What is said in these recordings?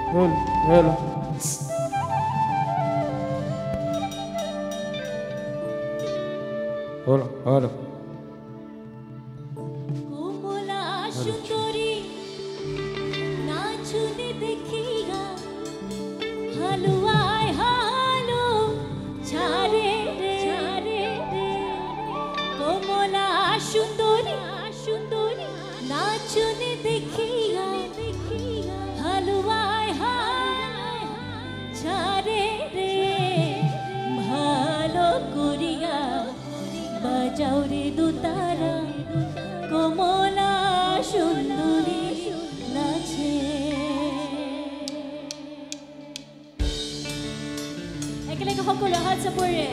হলো হলো হলো হলো কোমলা সুন্দরী নাচুনি দেখিয়া হালুয়ায় হালু ছাড়ে রে কোমলা সুন্দরী নাচুনি দেখিয়া হালুয়ায় হালু ছাড়ে রে ভালো করিয়া বাজাও রে দুতারা কোমলা সুন্দরী নাচে একেলগে সকলো হাত চাপৰে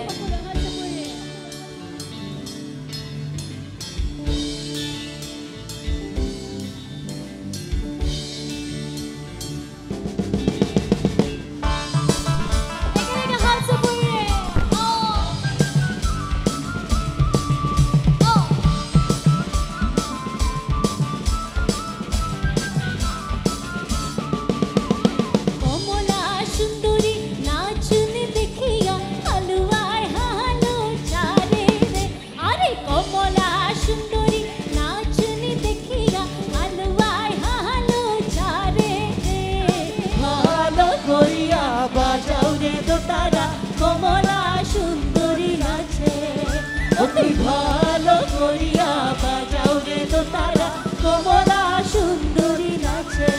ভালো করিয়া বাজাও রে দোতারা কমলা সুন্দরী নাচে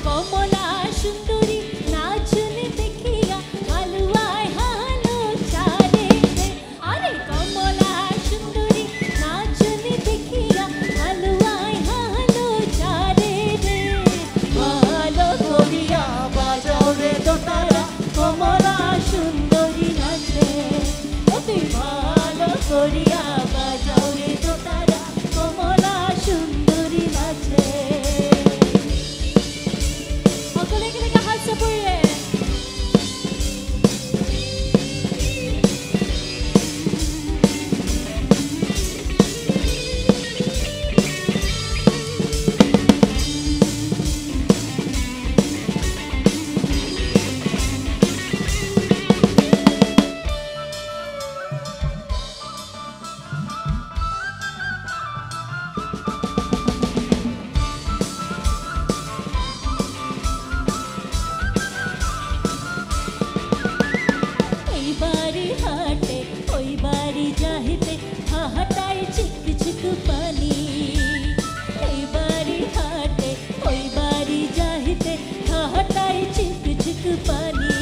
কমলা সুন্দরী নাচনে দেখিয়া হালুয়ায় হালু ছাড়ে আরে কমলা সুন্দরী নাচনে দেখিয়া হালুয়ায় হালু ছাড়ে রে ভালো করিয়া বাজাও রে দোতারা কমলা সুন্দরী নাচে অতি ভালো করিয়া বাজাও রে দোতারা কমলা সুন্দরী নাচে সকলে একেলগে হাত চাপৰে হাটায় চিক চিক পানি এই বাড়ি হাটে ওই বাড়ি যাইতে হাটায় চিক চিক পানি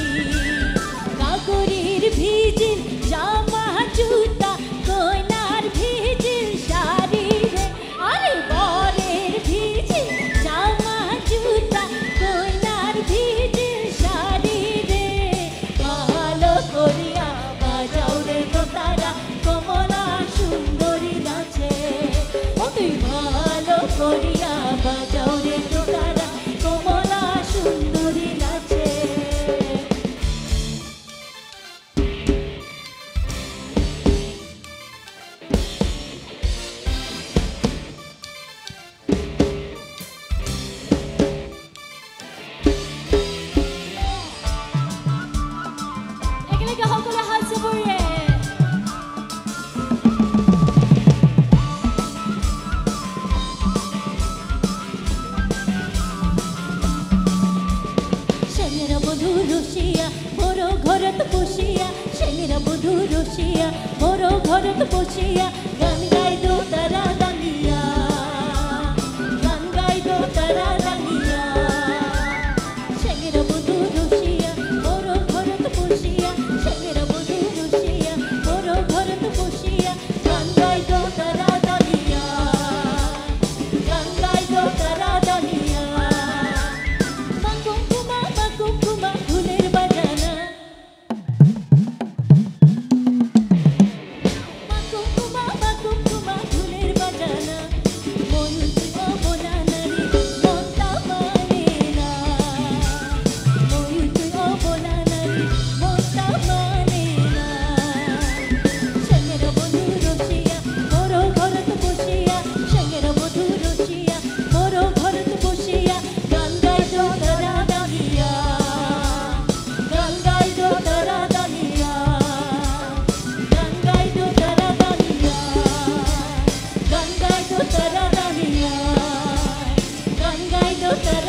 কাকরির ভিজিল জামা জুতা কইনার ভিজিল শাড়ি রে আরে বরের ভিজিল জামা জুতা কইনার ভিজিল শাড়ি রে ভালো করিয়া বাজাও রে দোতারা কমলা সুন্দরী নাচে অতি ভালো করিয়া বাজাও রে দোতারা কমলা সুন্দরী নাচে একেলগে সকলো হাত চাপৰে মোর ঘরত বসিয়া সেনেরা বধু রসিয়া মোর ঘরত বসিয়া গান গাই দো তারা দাঙ্গিয়া গান গাই দো তারা দাঙ্গিয়া সেনেরা বধু রসিয়া মোর ঘরত বসিয়া সেনেরা বধু রসিয়া মোর ঘরত বসিয়া গান গাই দো তারা দাঙ্গিয়া গান গাই দো তারা দাঙ্গিয়া মা কুমকুমা ফুলের বাজানা মা কুমকুমা তারা দানিয়া গান গাইলো তারা